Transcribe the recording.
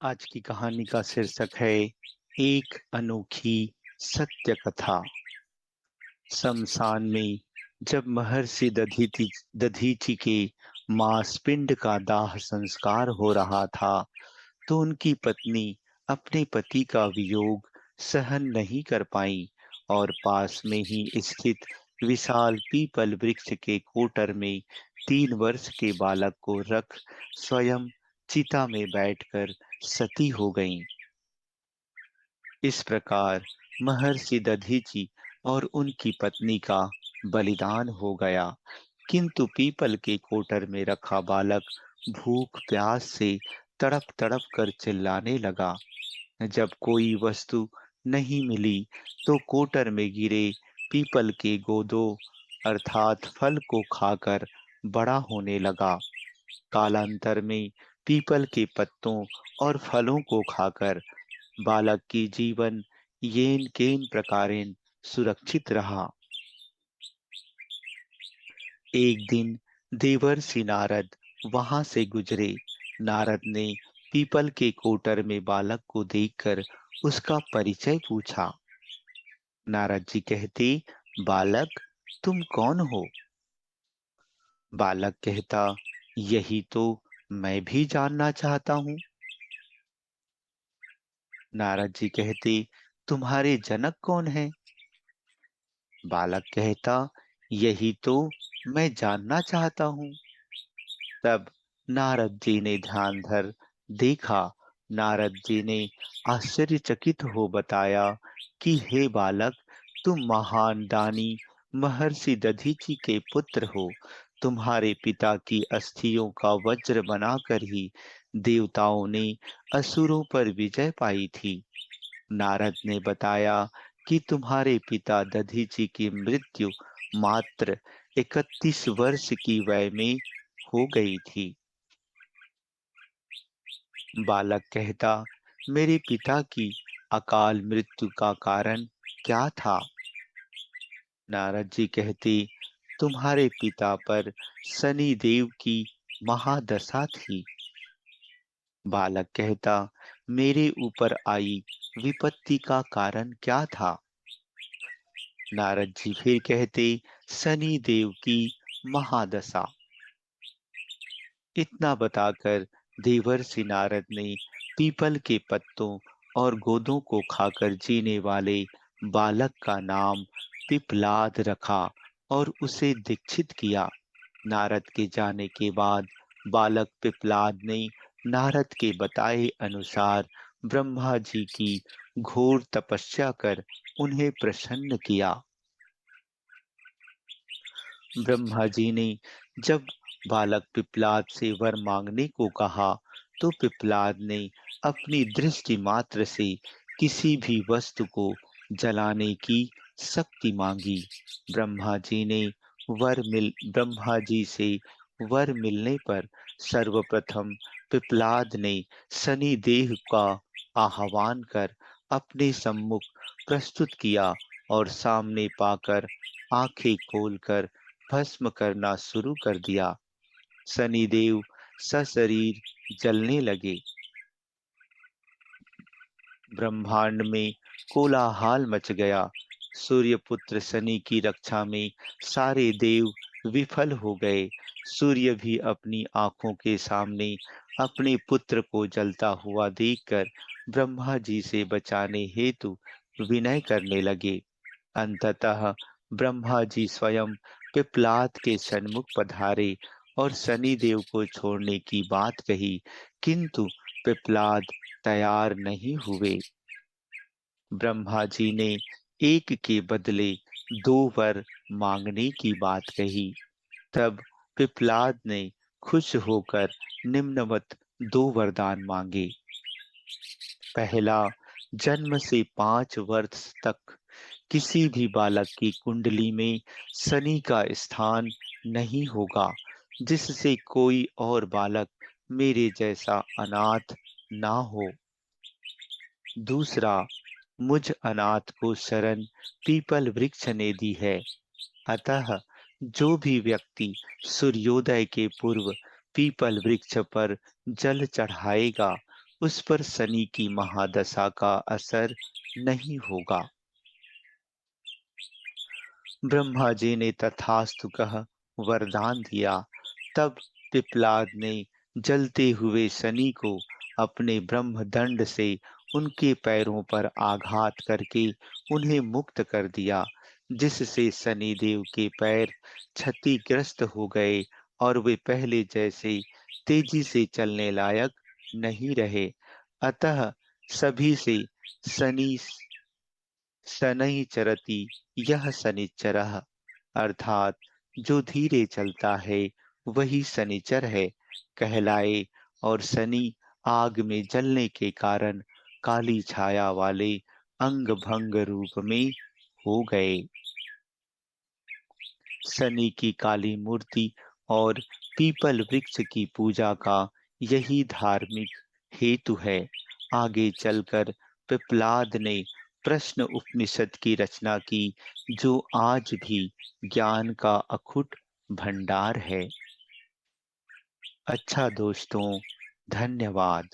आज की कहानी का शीर्षक है एक अनोखी सत्य कथा। शमशान में जब महर्षि दधीचि के मांस पिंड का दाह संस्कार हो रहा था, तो उनकी पत्नी अपने पति का वियोग सहन नहीं कर पाई और पास में ही स्थित विशाल पीपल वृक्ष के कोटर में 3 वर्ष के बालक को रख स्वयं चिता में बैठकर सती हो गईं। इस प्रकार महर्षि दधीचि और उनकी पत्नी का बलिदान हो गया। किंतु पीपल के कोटर में रखा बालक भूख प्यास से तड़प तड़प कर चिल्लाने लगा। जब कोई वस्तु नहीं मिली तो कोटर में गिरे पीपल के गोदों अर्थात फल को खाकर बड़ा होने लगा। कालांतर में पीपल के पत्तों और फलों को खाकर बालक की जीवन येन केन प्रकारेण सुरक्षित रहा। एक दिन देवर्षि नारद वहां से गुजरे। नारद ने पीपल के कोटर में बालक को देखकर उसका परिचय पूछा। नारद जी कहते, बालक, तुम कौन हो? बालक कहता, यही तो मैं भी जानना चाहता हूँ। नारद जी कहते, तुम्हारे जनक कौन है? बालक कहता, यही तो मैं जानना चाहता हूँ। तब नारद जी ने ध्यान धर देखा। नारद जी ने आश्चर्यचकित हो बताया कि हे बालक, तुम महान दानी महर्षि दधीचि के पुत्र हो। तुम्हारे पिता की अस्थियों का वज्र बनाकर ही देवताओं ने असुरों पर विजय पाई थी। नारद ने बताया कि तुम्हारे पिता दधीचि की मृत्यु मात्र 31 वर्ष की वय में हो गई थी। बालक कहता, मेरे पिता की अकाल मृत्यु का कारण क्या था? नारद जी कहते, तुम्हारे पिता पर शनि देव की महादशा थी। बालक कहता, मेरे ऊपर आई विपत्ति का कारण क्या था? नारद जी फिर कहते, शनि देव की महादशा। इतना बताकर देवर्षि नारद ने पीपल के पत्तों और गोदों को खाकर जीने वाले बालक का नाम पिपलाद रखा और उसे दीक्षित किया। नारद के जाने के बाद बालक पिपलाद ने नारद के बताए अनुसार ब्रह्मा जी की घोर तपस्या कर उन्हें प्रसन्न किया। ब्रह्मा जी ने जब बालक पिपलाद से वर मांगने को कहा, तो पिपलाद ने अपनी दृष्टि मात्र से किसी भी वस्तु को जलाने की शक्ति मांगी। ब्रह्मा जी से वर मिलने पर सर्वप्रथम पिपलाद ने शनि देव का आह्वान कर अपने सम्मुख प्रस्तुत किया और सामने पाकर आंखें खोलकर भस्म करना शुरू कर दिया। शनिदेव सशरीर जलने लगे। ब्रह्मांड में कोलाहल मच गया। सूर्यपुत्र शनि की रक्षा में सारे देव विफल हो गए। सूर्य भी अपनी आंखों के सामने अपने पुत्र को जलता हुआ देखकर ब्रह्मा जी से बचाने हेतु विनय करने लगे। अंततः ब्रह्मा जी स्वयं पिपलाद के सन्मुख पधारे और शनिदेव को छोड़ने की बात कही, किंतु पिपलाद तैयार नहीं हुए। ब्रह्मा जी ने एक के बदले 2 वर मांगने की बात कही। तब पिपलाद ने खुश होकर निम्नवत 2 वरदान मांगे। पहला, जन्म से 5 वर्ष तक किसी भी बालक की कुंडली में शनि का स्थान नहीं होगा, जिससे कोई और बालक मेरे जैसा अनाथ ना हो। दूसरा, मुझ अनाथ को शरण पीपल वृक्ष ने दी है, अतः जो भी व्यक्ति सूर्योदय के पूर्व पीपल वृक्ष पर जल चढ़ाएगा, उस पर शनि की महादशा का असर नहीं होगा। ब्रह्मा जी ने तथास्तु कह वरदान दिया। तब पिप्पलाद ने जलते हुए शनि को अपने ब्रह्मदंड से उनके पैरों पर आघात करके उन्हें मुक्त कर दिया, जिससे शनिदेव के पैर क्षतिग्रस्त हो गए और वे पहले जैसे तेजी से चलने लायक नहीं रहे। अतः सभी से शनि शनैश्चरति यह शनिश्चरः, अर्थात जो धीरे चलता है वही शनिचर है कहलाए। और शनि आग में जलने के कारण काली छाया वाले अंग भंग रूप में हो गए। शनि की काली मूर्ति और पीपल वृक्ष की पूजा का यही धार्मिक हेतु है। आगे चलकर पिप्पलाद ने प्रश्न उपनिषद की रचना की, जो आज भी ज्ञान का अखुट भंडार है। अच्छा दोस्तों, धन्यवाद।